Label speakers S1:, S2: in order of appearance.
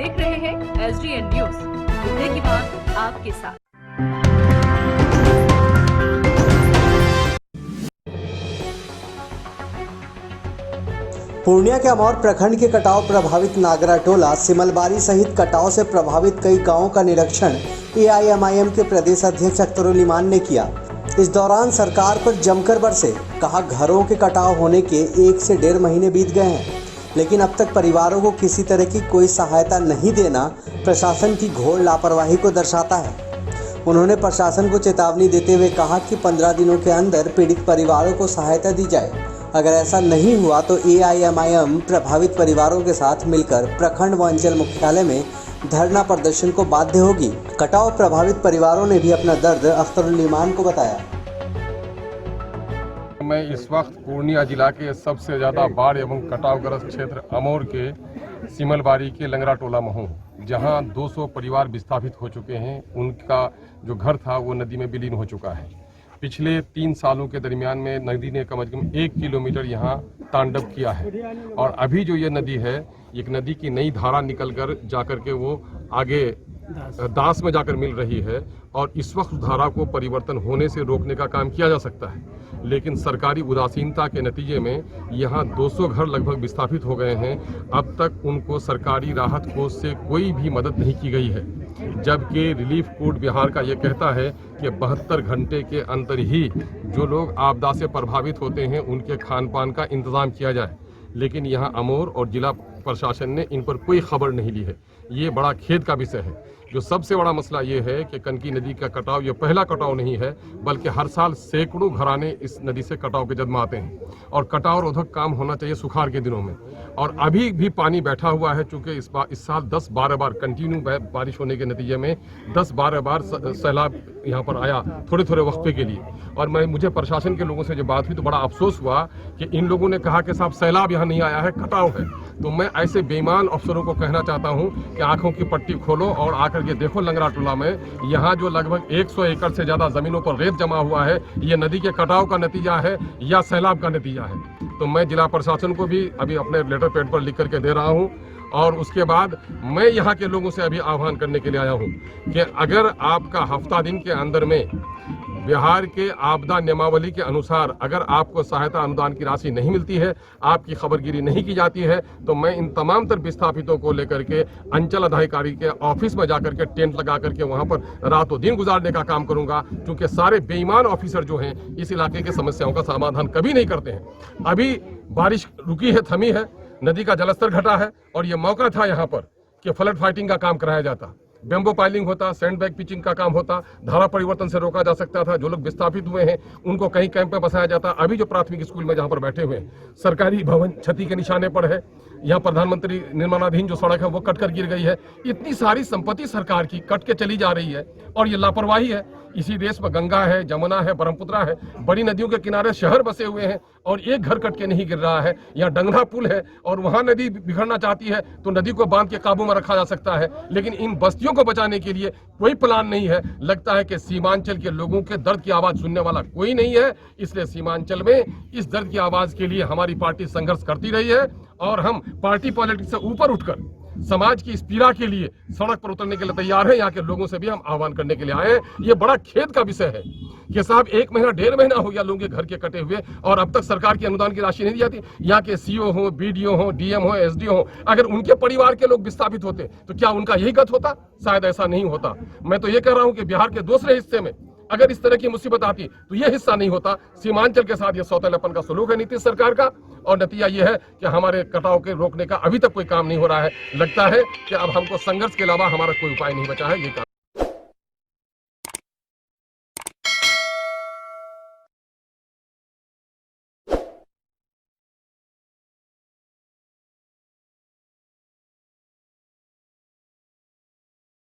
S1: देख रहे हैं SDN न्यूज, मुद्दे की बात आपके साथ।
S2: पूर्णिया के अमौर प्रखंड के कटाव प्रभावित नागरा टोला, सिमलबारी सहित कटाव से प्रभावित कई गांवों का निरीक्षण AIMIM के प्रदेश अध्यक्ष अख्तरुल ईमान ने किया। इस दौरान सरकार पर जमकर बरसे। कहा, घरों के कटाव होने के 1 से 1.5 महीने बीत गए हैं, लेकिन अब तक परिवारों को किसी तरह की कोई सहायता नहीं देना प्रशासन की घोर लापरवाही को दर्शाता है। उन्होंने प्रशासन को चेतावनी देते हुए कहा कि 15 दिनों के अंदर पीड़ित परिवारों को सहायता दी जाए। अगर ऐसा नहीं हुआ तो AIMIM प्रभावित परिवारों के साथ मिलकर प्रखंड व अंचल मुख्यालय में धरना प्रदर्शन को बाध्य होगी। कटाव प्रभावित परिवारों ने भी अपना दर्द अख्तरुल ईमान को बताया।
S3: मैं इस वक्त पूर्णिया जिला के सबसे ज़्यादा बाढ़ एवं कटावग्रस्त क्षेत्र अमौर के सिमलबारी के लंगरा टोला में हूँ, जहाँ 200 परिवार विस्थापित हो चुके हैं। उनका जो घर था वो नदी में विलीन हो चुका है। पिछले 3 सालों के दरमियान में नदी ने कम से कम 1 किलोमीटर यहाँ तांडव किया है, और अभी जो ये नदी है, एक नदी की नई धारा निकलकर जाकर के वो आगे दास में जाकर मिल रही है, और इस वक्त धारा को परिवर्तन होने से रोकने का काम किया जा सकता है, लेकिन सरकारी उदासीनता के नतीजे में यहाँ 200 घर लगभग विस्थापित हो गए हैं। अब तक उनको सरकारी राहत कोष से कोई भी मदद नहीं की गई है, जबकि रिलीफ कोड बिहार का ये कहता है कि 72 घंटे के अंदर ही जो लोग आपदा से प्रभावित होते हैं उनके खान पान का इंतजाम किया जाए, लेकिन यहाँ अमौर और जिला प्रशासन ने इन पर कोई खबर नहीं ली है। ये बड़ा खेद का विषय है। जो सबसे बड़ा मसला ये है कि कनकी नदी का कटाव ये पहला कटाव नहीं है, बल्कि हर साल सैकड़ों घराने इस नदी से कटाव के जद में आते हैं, और कटाव रोधक काम होना चाहिए सुखाड़ के दिनों में। और अभी भी पानी बैठा हुआ है, चूँकि इस साल 10-12 बार कंटिन्यू बारिश होने के नतीजे में 10-12 बार सैलाब यहाँ पर आया थोड़े थोड़े वक्फे के लिए। और मुझे प्रशासन के लोगों से जब बात हुई तो बड़ा अफसोस हुआ कि इन लोगों ने कहा कि साहब सैलाब यहाँ नहीं आया है, कटाव है। तो मैं ऐसे बेईमान अफसरों को कहना चाहता हूँ कि आंखों की पट्टी खोलो और आकर के देखो लंगरा टोला में यहाँ जो लगभग 100 एकड़ से ज़्यादा ज़मीनों पर रेत जमा हुआ है, ये नदी के कटाव का नतीजा है या सैलाब का नतीजा है। तो मैं जिला प्रशासन को भी अभी अपने लेटर पैड पर लिख करके दे रहा हूँ, और उसके बाद मैं यहाँ के लोगों से अभी आह्वान करने के लिए आया हूँ कि अगर आपका हफ्ता दिन के अंदर में बिहार के आपदा नियमावली के अनुसार अगर आपको सहायता अनुदान की राशि नहीं मिलती है, आपकी खबरगिरी नहीं की जाती है, तो मैं इन तमाम तर विस्थापितों को लेकर के अंचल अधिकारी के ऑफिस में जाकर के टेंट लगा करके वहां पर रातों दिन गुजारने का काम करूंगा, क्योंकि सारे बेईमान ऑफिसर जो हैं इस इलाके की समस्याओं का समाधान कभी नहीं करते हैं। अभी बारिश रुकी है, थमी है, नदी का जलस्तर घटा है, और ये मौका था यहाँ पर कि फ्लड फाइटिंग का काम कराया जाता, बेम्बो पाइलिंग होता, सैंड बैग पिचिंग का काम होता, धारा परिवर्तन से रोका जा सकता था। जो लोग विस्थापित हुए हैं उनको कहीं कैंप में बसाया जाता। अभी जो प्राथमिक स्कूल में जहां पर बैठे हुए हैं, सरकारी भवन क्षति के निशाने पर है। यहाँ प्रधानमंत्री निर्माणाधीन जो सड़क है वो कट कर गिर गई है। इतनी सारी संपत्ति सरकार की कट के चली जा रही है, और ये लापरवाही है। इसी देश में गंगा है, जमुना है, ब्रह्मपुत्रा है, बड़ी नदियों के किनारे शहर बसे हुए हैं, और एक घर कट के नहीं गिर रहा है। यहाँ डंगना पुल है, और वहां नदी बिखरना चाहती है तो नदी को बांध के काबू में रखा जा सकता है, लेकिन इन बस्तियों को बचाने के लिए कोई प्लान नहीं है। लगता है कि सीमांचल के लोगों के दर्द की आवाज सुनने वाला कोई नहीं है, इसलिए सीमांचल में इस दर्द की आवाज के लिए हमारी पार्टी संघर्ष करती रही है, और हम पार्टी पॉलिटिक्स से ऊपर उठकर समाज की इस पीड़ा के लिए सड़क पर उतरने के लिए तैयार है। यहाँ के लोगों से भी हम आह्वान करने के लिए आए हैं। ये बड़ा खेद का विषय है कि साहब 1 महीना 1.5 महीना हो गया लोगों के घर के कटे हुए, और अब तक सरकार की अनुदान की राशि नहीं दी जाती। यहाँ के CO हो, BDO हो, DM हो, SDO हो, अगर उनके परिवार के लोग विस्थापित होते तो क्या उनका यही गत होता? शायद ऐसा नहीं होता। मैं तो ये कह रहा हूँ कि बिहार के दूसरे हिस्से में अगर इस तरह की मुसीबत आती तो ये हिस्सा नहीं होता। सीमांचल के साथ ये सौतेलापन का सलूक है नीतीश सरकार का, और नतीजा ये है कि हमारे कटाव के रोकने का अभी तक कोई काम नहीं हो रहा है। लगता है कि अब हमको संघर्ष के अलावा हमारा कोई उपाय नहीं बचा है। ये काम